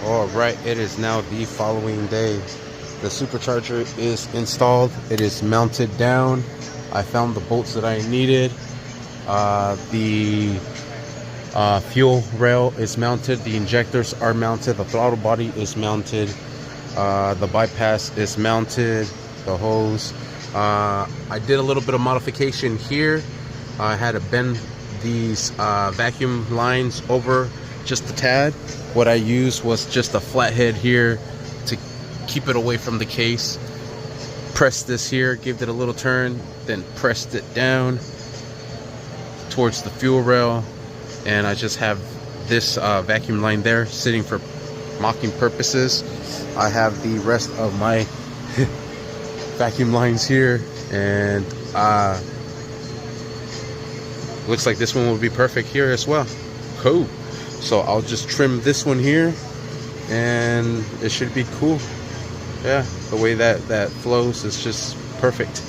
All right, it is now the following day. The supercharger is installed. It is mounted down. I found the bolts that I needed. The fuel rail is mounted. The injectors are mounted. The throttle body is mounted. The bypass is mounted. The hose. I did a little bit of modification here. I had to bend these vacuum lines over just a tad. What I used was just a flathead here to keep it away from the case. Pressed this here, gave it a little turn, then pressed it down towards the fuel rail, and I just have this vacuum line there sitting for mocking purposes. I have the rest of my vacuum lines here, and looks like this one will be perfect here as well. Cool. So I'll just trim this one here and it should be cool. Yeah, the way that flows is just perfect.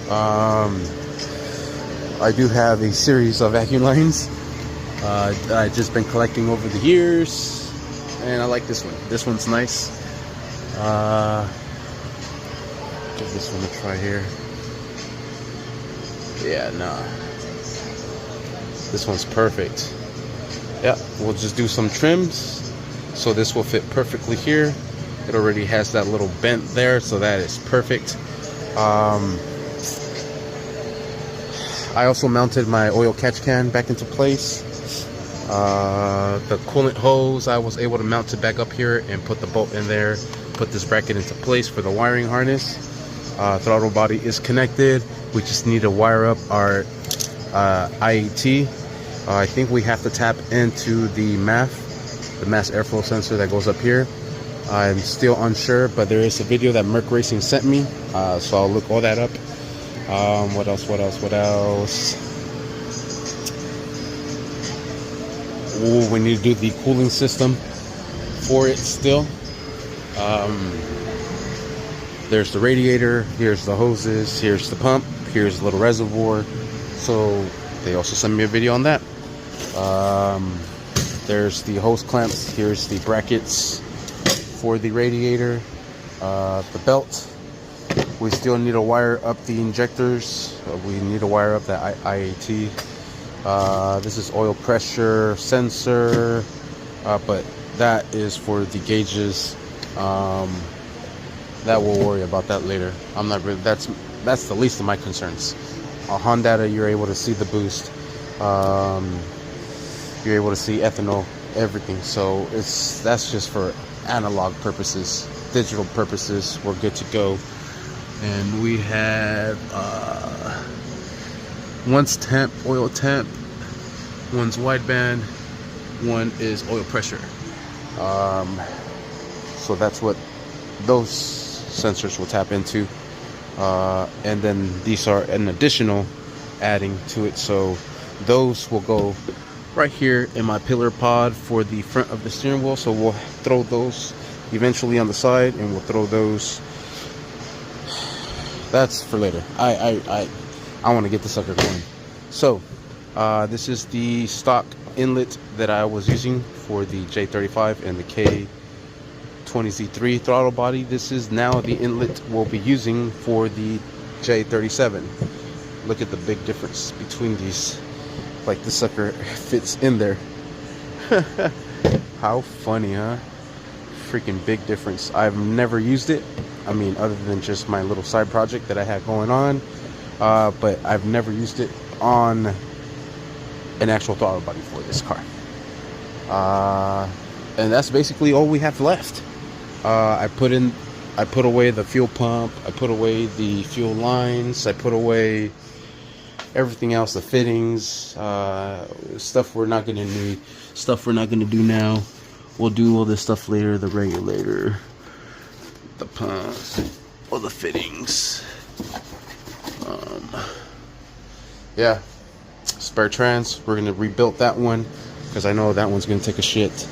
I do have a series of vacuum lines that I've just been collecting over the years, and I like this one. This one's nice. Give this one a try here. Yeah, nah. This one's perfect. Yeah, we'll just do some trims so this will fit perfectly here. It already has that little bent there, so that is perfect. I also mounted my oil catch can back into place. The coolant hose, I was able to mount it back up here and put the bolt in there, put this bracket into place for the wiring harness. Throttle body is connected. We just need to wire up our IAT. I think we have to tap into the mass airflow sensor that goes up here. I'm still unsure, but there is a video that Mercracing sent me, so I'll look all that up. What else? Oh, we need to do the cooling system for it still. There's the radiator, here's the hoses, here's the pump, here's the little reservoir. So they also sent me a video on that. There's the hose clamps, here's the brackets for the radiator, the belt. We still need to wire up the injectors. We need to wire up that IAT. This is oil pressure sensor, but that is for the gauges. That we'll worry about that later. I'm not really, that's the least of my concerns. On Honda, you're able to see the boost. You're able to see ethanol, everything. So that's just for analog purposes. Digital purposes, we're good to go. And we have one's temp, oil temp, one's wideband, one is oil pressure. So that's what those sensors will tap into. And then these are an additional adding to it, so those will go right here in my pillar pod for the front of the steering wheel. So we'll throw those eventually on the side, and we'll throw those. That's for later. I want to get the sucker going. So this is the stock inlet that I was using for the J35 and the K20Z3 throttle body. This is now the inlet we'll be using for the J37. Look at the big difference between these. Like the sucker fits in there. How funny, huh? Freaking big difference. I've never used it. I mean, other than just my little side project that I had going on. But I've never used it on an actual throttle body for this car. And that's basically all we have left. I put away the fuel pump. I put away the fuel lines. I put away everything else, the fittings, stuff we're not going to need, stuff we're not going to do now. We'll do all this stuff later, the regulator, the pump, all the fittings. Yeah, spare trans, we're going to rebuild that one because I know that one's going to take a shit.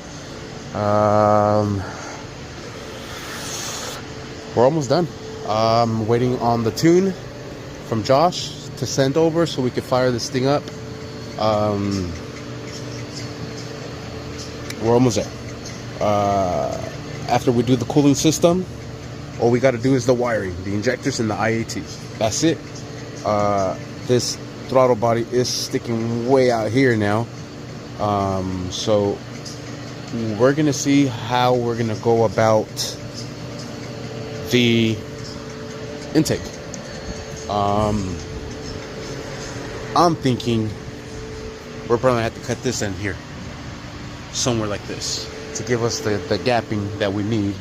We're almost done. I'm waiting on the tune from Josh to send over so we could fire this thing up. We're almost there. After we do the cooling system, all we got to do is the wiring, the injectors, and the IAT. That's it. This throttle body is sticking way out here now. So we're gonna see how we're gonna go about the intake. I'm thinking we're probably gonna have to cut this in here somewhere like this to give us the gapping that we need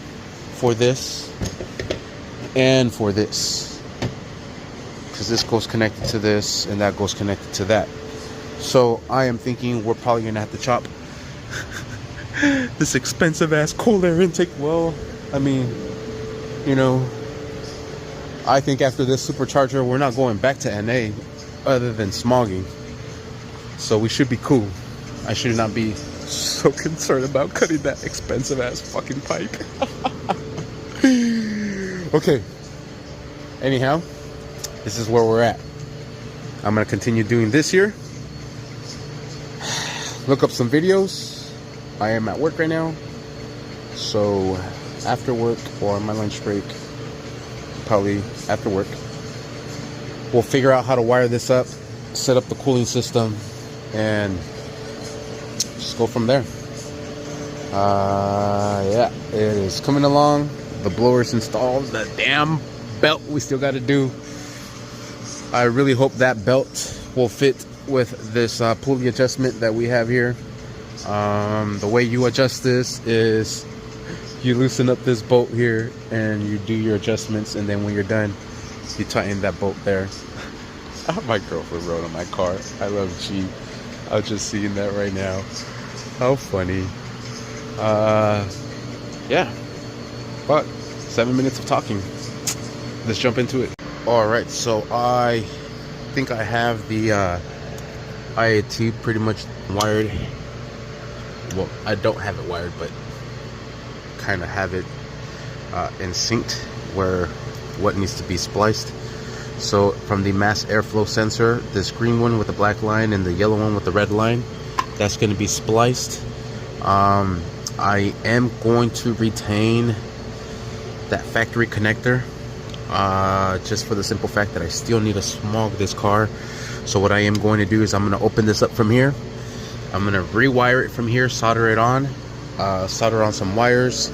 for this and for this, because this goes connected to this and that goes connected to that. So I am thinking we're probably gonna have to chop this expensive ass cold air intake. Well, I mean, you know, I think after this supercharger we're not going back to NA other than smogging, so we should be cool. I should not be so concerned about cutting that expensive ass fucking pipe. Okay, anyhow, this is where we're at. I'm gonna continue doing this here, look up some videos. I am at work right now, so after work or on my lunch break, probably after work, we'll figure out how to wire this up, set up the cooling system, and just go from there. Yeah, it is coming along. The blower's installed. The damn belt we still got to do. I really hope that belt will fit with this pulley adjustment that we have here. The way you adjust this is you loosen up this bolt here and you do your adjustments, and then when you're done, you tighten that bolt there. My girlfriend wrote on my car, I love G. I was just seeing that right now. How funny. Yeah, but 7 minutes of talking. Let's jump into it. All right, so I think I have the IAT pretty much wired. Well, I don't have it wired, but kind of have it in synced where what needs to be spliced. So from the mass airflow sensor, this green one with the black line and the yellow one with the red line, that's going to be spliced. I am going to retain that factory connector, just for the simple fact that I still need to smog this car. So what I am going to do is I'm going to open this up from here. I'm going to rewire it from here, solder it on, solder on some wires,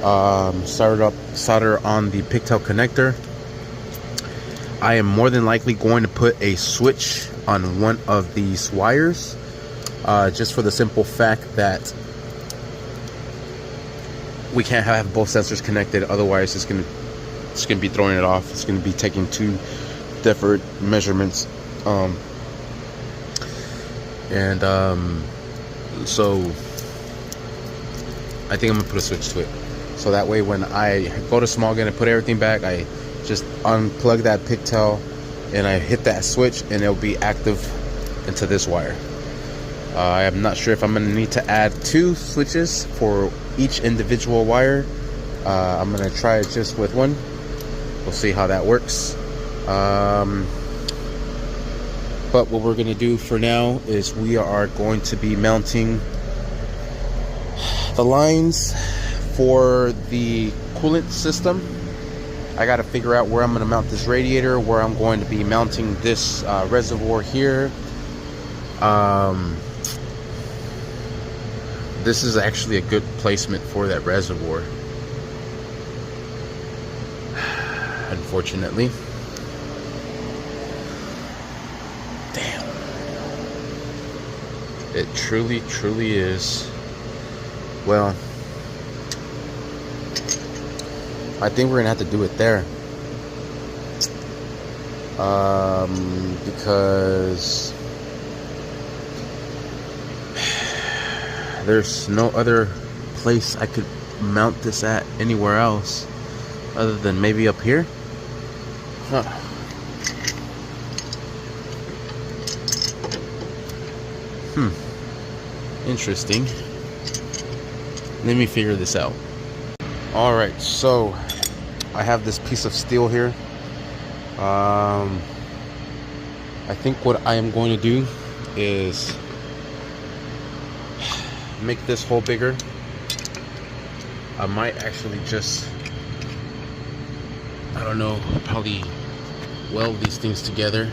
solder on the pigtail connector. I am more than likely going to put a switch on one of these wires, just for the simple fact that we can't have both sensors connected, otherwise it's gonna be throwing it off. It's gonna be taking two different measurements, so I think I'm gonna put a switch to it, so that way when I go to smog and I put everything back, I just unplug that pigtail and I hit that switch and it'll be active into this wire. I am not sure if I'm going to need to add 2 switches for each individual wire. I'm going to try it just with one. We'll see how that works. But what we're going to do for now is we are going to be mounting the lines for the coolant system. I got to figure out where I'm going to mount this radiator, where I'm going to be mounting this reservoir here. This is actually a good placement for that reservoir, unfortunately. Damn. It truly is. Well, I think we're gonna have to do it there, because there's no other place I could mount this at anywhere else other than maybe up here. Huh. Interesting. Let me figure this out. All right, so I have this piece of steel here. I think what I am going to do is make this hole bigger I might actually just, I don't know, probably weld these things together,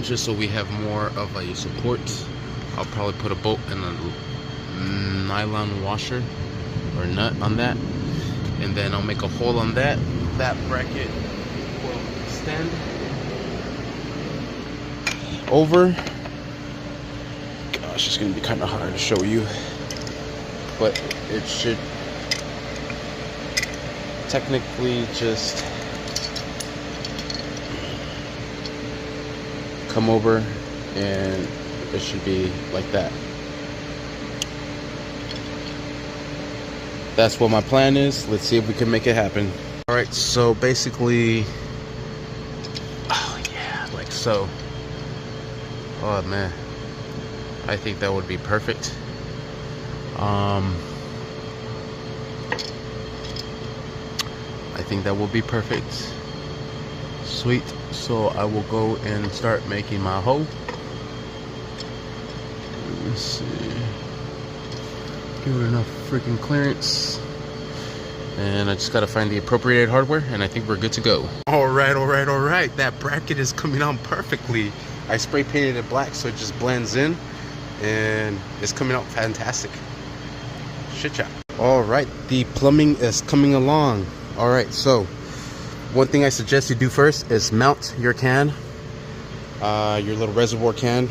just so we have more of a support. I'll probably put a bolt and a nylon washer or nut on that, and then I'll make a hole on that. That bracket will extend over. Gosh, it's gonna be kind of hard to show you, but it should technically just come over, and it should be like that. That's what my plan is. Let's see if we can make it happen. All right, so basically, oh yeah, like so. Oh man, I think that would be perfect. I think that will be perfect. Sweet. So I will go and start making my hole. Let's see. Give it enough freaking clearance. And I just gotta find the appropriate hardware, and I think we're good to go. All right. That bracket is coming on perfectly. I spray painted it black so it just blends in, and it's coming out fantastic. Shit chat. All right, the plumbing is coming along. All right, so one thing I suggest you do first is mount your can, your little reservoir can,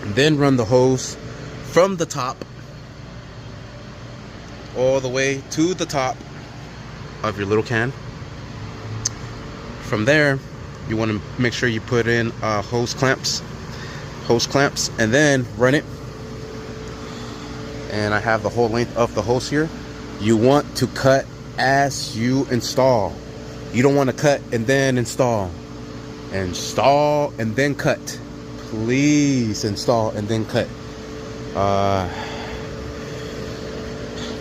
then run the hose from the top all the way to the top of your little can. From there, you want to make sure you put in hose clamps, and then run it. And I have the whole length of the hose here. You want to cut as you install. You don't want to cut and then install. Install and then cut. Please install and then cut.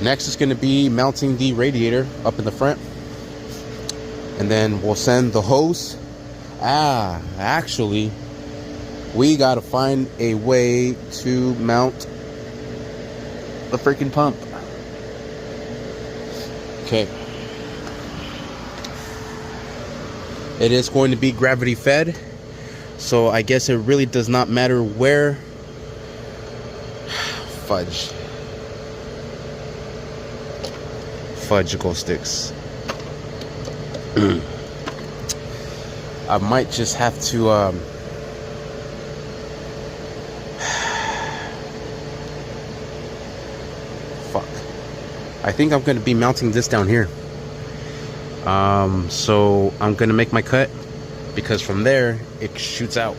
Next is going to be mounting the radiator up in the front, and then we'll send the hose. Actually, we got to find a way to mount the freaking pump. Okay. It is going to be gravity fed, so I guess it really does not matter where. Fudgicle sticks. I might just have to I think I'm going to be mounting this down here. So I'm going to make my cut, because from there it shoots out.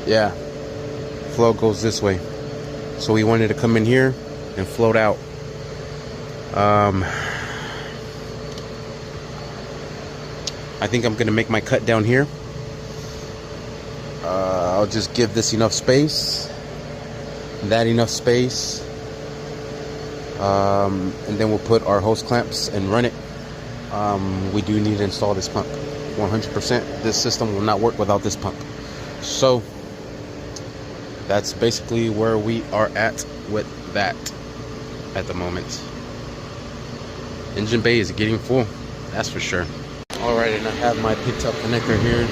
Yeah, flow goes this way, so we wanted to come in here and float out. I think I'm going to make my cut down here. I'll just give this enough space, that enough space, and then we'll put our hose clamps and run it. We do need to install this pump 100%. This system will not work without this pump. So that's basically where we are at with that at the moment. Engine bay is getting full, that's for sure. Alright, and I have my picked up connector here.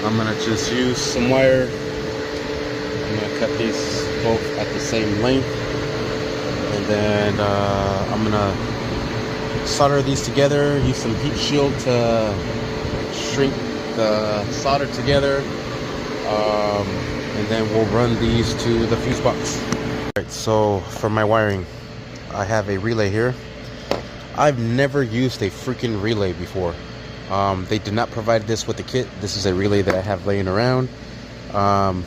I'm gonna just use some wire. I'm gonna cut these both at the same length, and then I'm gonna solder these together, use some heat shield to shrink the solder together, and then we'll run these to the fuse box. Alright, so for my wiring, I have a relay here. I've never used a freaking relay before. They did not provide this with the kit. This is a relay that I have laying around. I'm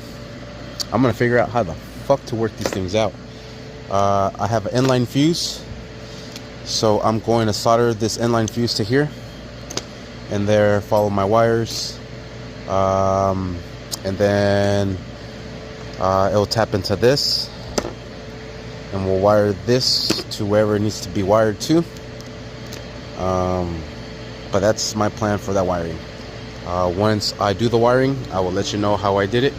gonna figure out how the fuck to work these things out. I have an inline fuse, so I'm going to solder this inline fuse to here, and there follow my wires, and then it'll tap into this, and we'll wire this to wherever it needs to be wired to. But that's my plan for that wiring. Once I do the wiring, I will let you know how I did it.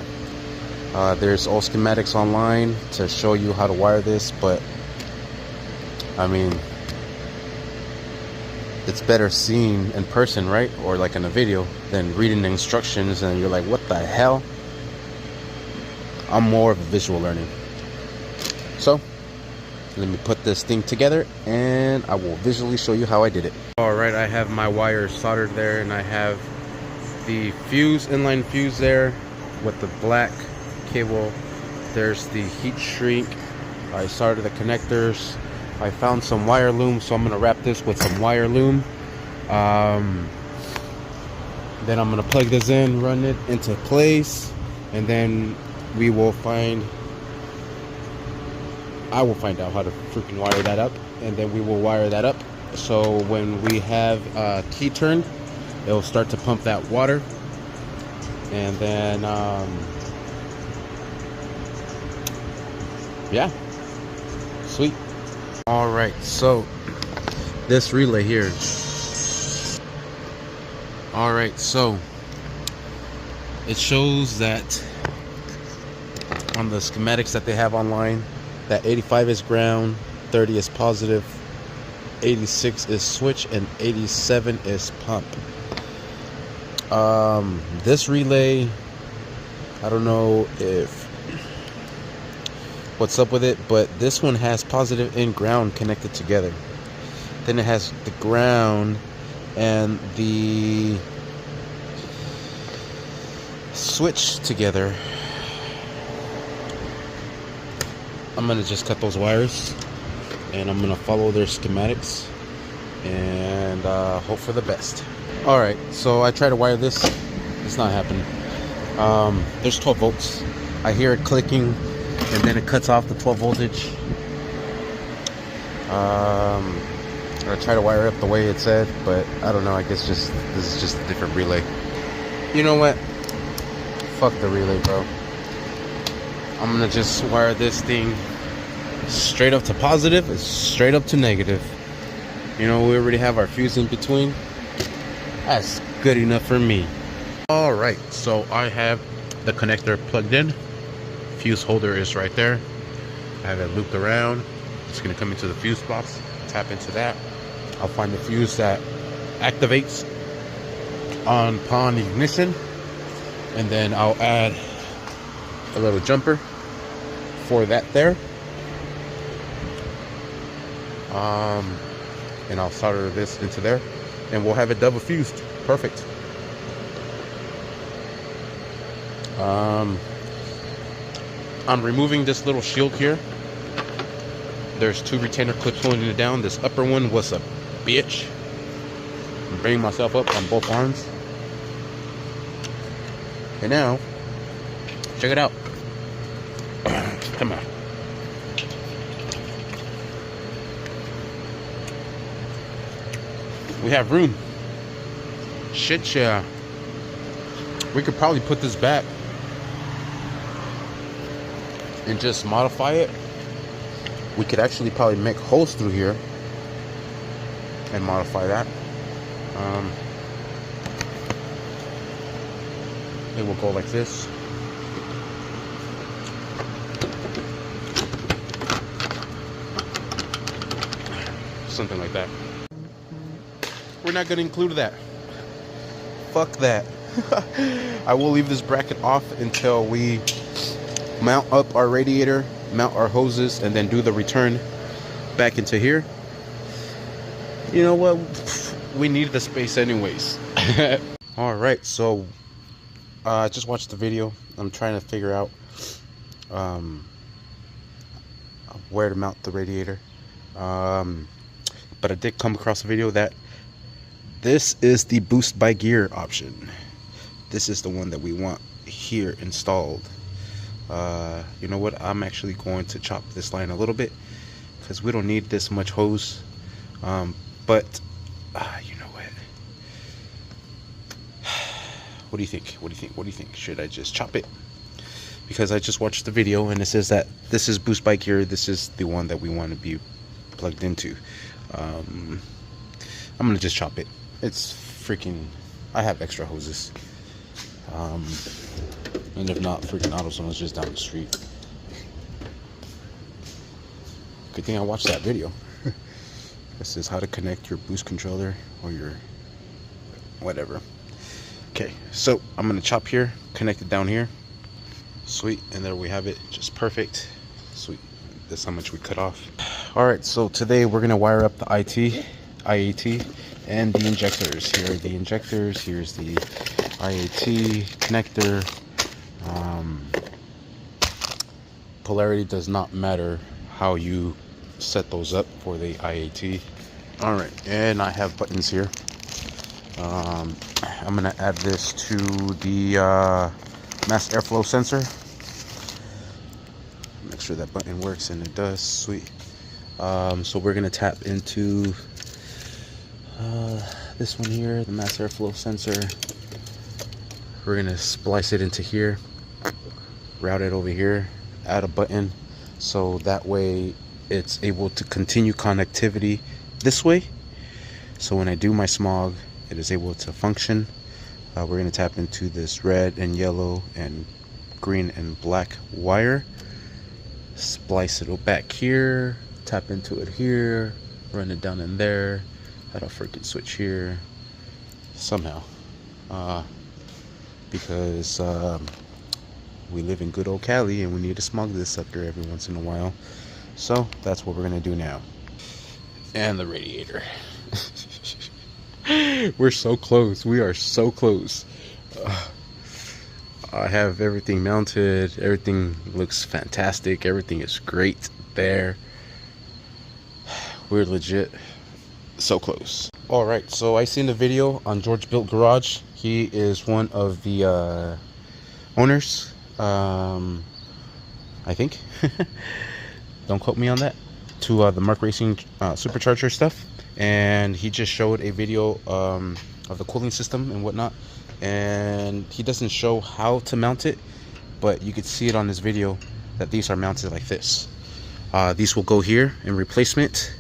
There's all schematics online to show you how to wire this, but I mean, it's better seen in person, right? Or like in a video than reading the instructions and you're like, what the hell? I'm more of a visual learner. So let me put this thing together and I will visually show you how I did it. All right, I have my wires soldered there, and I have the fuse, inline fuse there with the black cable. There's the heat shrink. I soldered the connectors. I found some wire loom, so I'm gonna wrap this with some wire loom. Then I'm gonna plug this in, run it into place, and then I will find out how to freaking wire that up, and then we will wire that up. So when we have key turned, it will start to pump that water, and then yeah, sweet. All right, so this relay here. All right, so it shows that on the schematics that they have online that 85 is ground, 30 is positive, 86 is switch, and 87 is pump. This relay, I don't know what's up with it, but this one has positive and ground connected together. Then it has the ground and the switch together. I'm gonna just cut those wires, and I'm gonna follow their schematics and hope for the best. All right, so I try to wire this. It's not happening. There's 12 volts. I hear it clicking, and then it cuts off the 12 voltage. I try to wire it up the way it said, but I don't know. I guess this is just a different relay. You know what? Fuck the relay, bro. I'm gonna just wire this thing straight up to positive and straight up to negative. You know, we already have our fuse in between. That's good enough for me. All right, so I have the connector plugged in. Fuse holder is right there. I have it looped around. It's gonna come into the fuse box. Tap into that. I'll find the fuse that activates upon ignition, and then I'll add a little jumper for that there. And I'll solder this into there, and we'll have it double fused. Perfect. I'm removing this little shield here. There's 2 retainer clips holding it down. This upper one was a bitch. I'm bringing myself up on both arms. And now, check it out. Come on. We have room. Shit, yeah. We could probably put this back and just modify it. We could actually probably make holes through here and modify that. It will go like this. Something like that. We're not going to include that. Fuck that. I will leave this bracket off until we mount up our radiator, mount our hoses, and then do the return back into here. You know what? We need the space anyways. All right, so I just watched the video. I'm trying to figure out where to mount the radiator. But I did come across a video that this is the boost by gear option. This is the one that we want here installed. You know what? I'm actually going to chop this line a little bit because we don't need this much hose. But you know what? What do you think? What do you think? What do you think? Should I just chop it? Because I just watched the video and it says that this is boost by gear. This is the one that we want to be plugged into. I'm gonna just chop it. It's freaking, I have extra hoses. And if not, freaking AutoZone is just down the street. Good thing I watched that video. This is how to connect your boost controller or your whatever. Okay, so I'm gonna chop here, connect it down here. Sweet, and there we have it, just perfect. Sweet, that's how much we cut off. All right, so today we're gonna wire up the IAT and the injectors. Here are the injectors, here's the IAT connector. Polarity does not matter how you set those up for the IAT. All right, and I have buttons here. I'm gonna add this to the mass airflow sensor. Make sure that button works, and it does. Sweet. So we're gonna tap into this one here, the mass airflow sensor. We're gonna splice it into here, route it over here, add a button, so that way it's able to continue connectivity this way. So when I do my smog, it is able to function. We're going to tap into this red and yellow and green and black wire, splice it back here, tap into it here, run it down in there, add a freaking switch here somehow, because we live in good old Cali and we need to smog this sucker every once in a while. So that's what we're gonna do now. And the radiator. We're so close. We are so close. I have everything mounted. Everything looks fantastic. Everything is great there. We're legit so close. All right, so I seen the video on George Built Garage. He is one of the owners, I think. Don't quote me on that. To the Mercracing Supercharger stuff, and he just showed a video of the cooling system and whatnot, and he doesn't show how to mount it, but you could see it on this video that these are mounted like this. These will go here in replacement,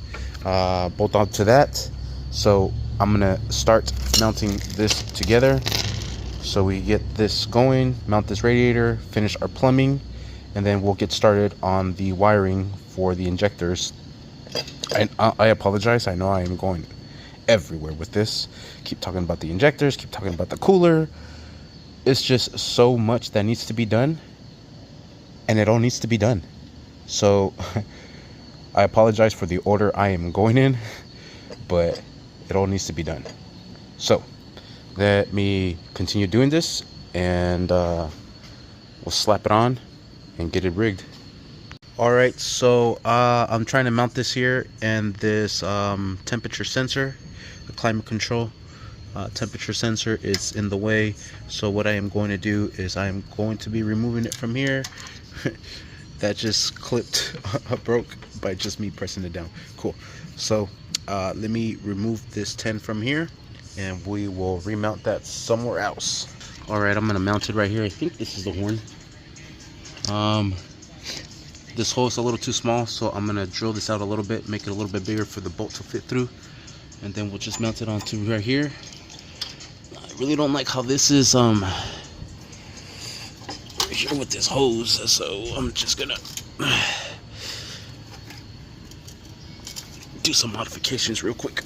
bolt onto that. So I'm gonna start mounting this together so we get this going, mount this radiator, finish our plumbing, and then we'll get started on the wiring for the injectors. I apologize, I know I am going everywhere with this. Keep talking about the injectors, keep talking about the cooler. It's just so much that needs to be done, and it all needs to be done. So I apologize for the order I am going in, but it all needs to be done. So let me continue doing this, and we'll slap it on and get it rigged. All right, so I'm trying to mount this here, and this temperature sensor, the climate control temperature sensor, is in the way. So what I am going to do is I am going to be removing it from here. That just clipped broke by just me pressing it down. Cool. So let me remove this 10 from here, and we will remount that somewhere else. All right, I'm gonna mount it right here. I think this is the horn. This hole is a little too small, so I'm gonna drill this out a little bit, make it a little bit bigger for the bolt to fit through, and then we'll just mount it onto right here. I really don't like how this is right here with this hose, so I'm just gonna do some modifications real quick.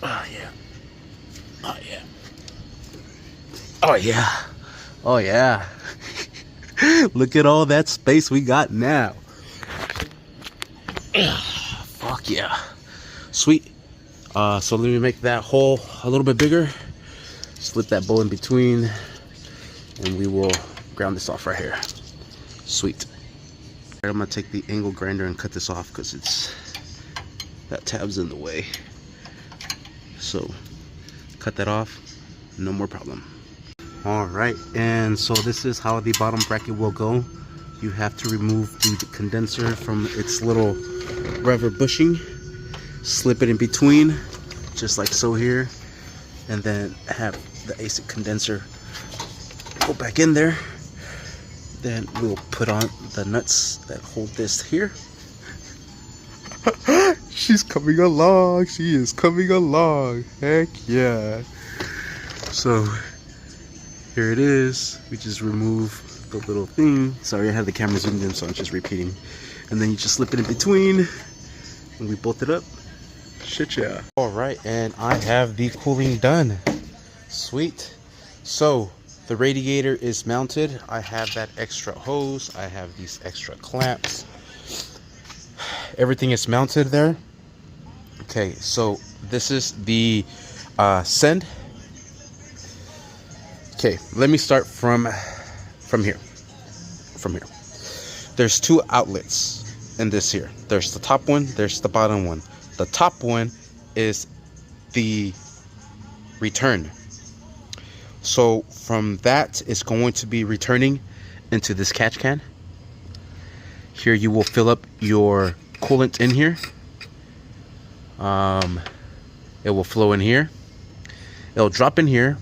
Oh yeah. Oh yeah. Oh yeah. Oh yeah. Look at all that space we got now. Fuck yeah. Sweet. So let me make that hole a little bit bigger. Slip that bowl in between, and we will ground this off right here. Sweet. I'm gonna take the angle grinder and cut this off because that tab's in the way. So cut that off, no more problem. All right, and so this is how the bottom bracket will go. You have to remove the condenser from its little rubber bushing, slip it in between, just like so here, and then have the AC condenser go back in there. Then we'll put on the nuts that hold this here. She's coming along. She is coming along. Heck yeah. So here it is. We just remove the little thing. Sorry, I have the camera zoomed in, so I'm just repeating. And then you just slip it in between, and we bolt it up. Shit, yeah. All right, and I have the cooling done. Sweet. So the radiator is mounted. I have that extra hose. I have these extra clamps. Everything is mounted there. Okay, so this is the send. Okay, let me start from here. There's two outlets in this here. There's the top one, there's the bottom one. The top one is the return. So from that, it's going to be returning into this catch can. Here you will fill up your coolant in here. It will flow in here. It'll drop in here.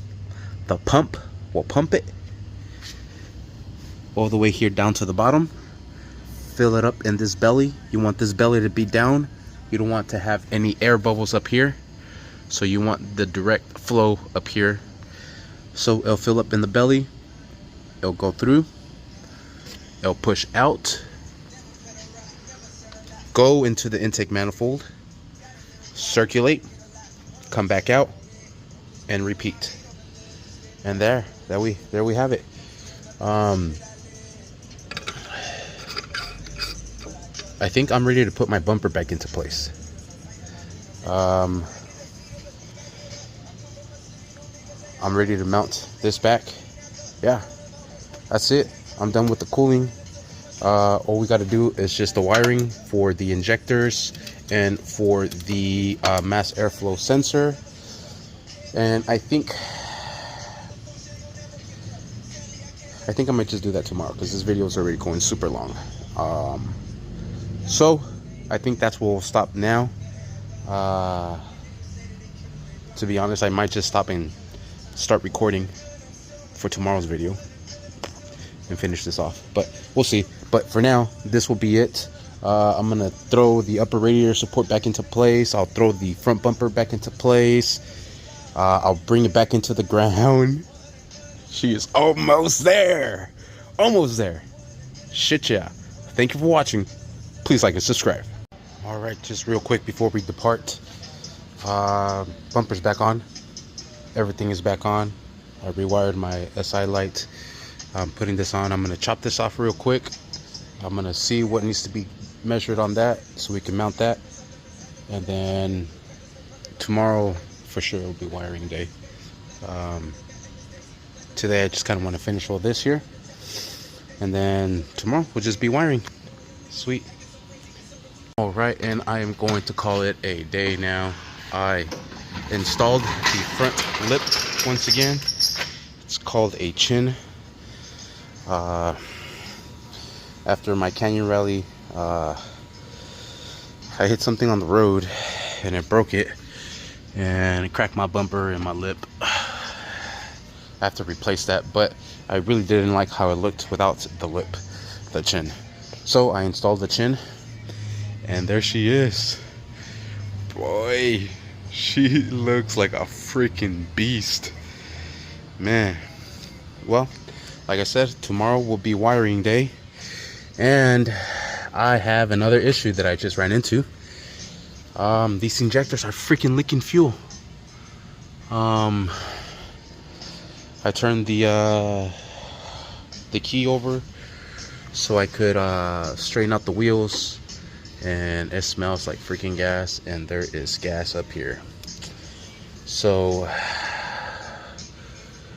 The pump will pump it all the way here down to the bottom. Fill it up in this belly. You want this belly to be down. You don't want to have any air bubbles up here. So you want the direct flow up here. So it'll fill up in the belly. It'll go through. It'll push out. Go into the intake manifold. Circulate. Come back out. And repeat. And there we have it. I think I'm ready to put my bumper back into place. I'm ready to mount this back. Yeah, that's it. I'm done with the cooling. All we got to do is just the wiring for the injectors and for the mass airflow sensor. And I think I might just do that tomorrow because this video is already going super long. So I think that's where we'll stop now. To be honest, I might just stop and start recording for tomorrow's video and finish this off, but we'll see. But for now, this will be it. I'm gonna throw the upper radiator support back into place. I'll throw the front bumper back into place. I'll bring it back into the ground. She is almost there. Almost there. Shit, yeah. Thank you for watching. Please like and subscribe. All right, just real quick before we depart. Bumper's back on. Everything is back on. I rewired my SI light. I'm putting this on. I'm going to chop this off real quick. I'm going to see what needs to be measured on that so we can mount that. And then tomorrow, for sure, will be wiring day. Today, I just kind of want to finish all this here. And then tomorrow, we'll just be wiring. Sweet. All right, and I am going to call it a day now. I installed the front lip once again. It's called a chin. After my canyon rally, I hit something on the road and it broke it and it cracked my bumper and my lip. I have to replace that, but I really didn't like how it looked without the lip, the chin. So I installed the chin, and there she is. Boy, she looks like a freaking beast, man. Well, like I said, tomorrow will be wiring day, and I have another issue that I just ran into. These injectors are freaking leaking fuel. I turned the key over so I could straighten out the wheels, and it smells like freaking gas, and there is gas up here. So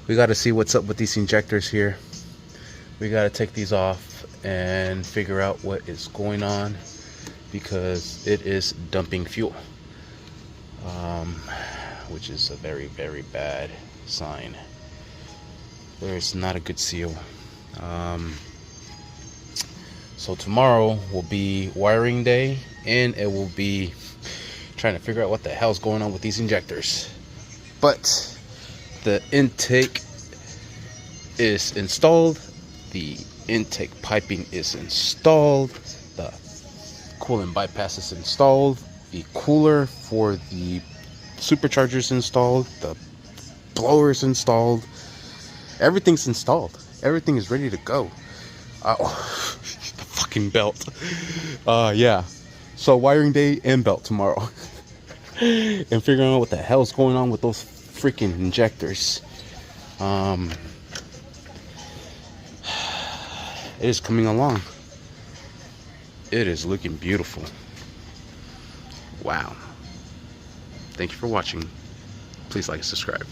we got to see what's up with these injectors here. We got to take these off and figure out what is going on, because it is dumping fuel, which is a very, very bad sign. There's not a good seal. So tomorrow will be wiring day, and it will be trying to figure out what the hell's going on with these injectors. But the intake is installed, the intake piping is installed, the coolant bypass is installed, the cooler for the supercharger is installed, the blower is installed. everything's installed. Everything is ready to go. Oh, the fucking belt. Yeah. So wiring day and belt tomorrow. And figuring out what the hell's going on with those freaking injectors. It is coming along. It is looking beautiful. Wow. Thank you for watching. Please like and subscribe.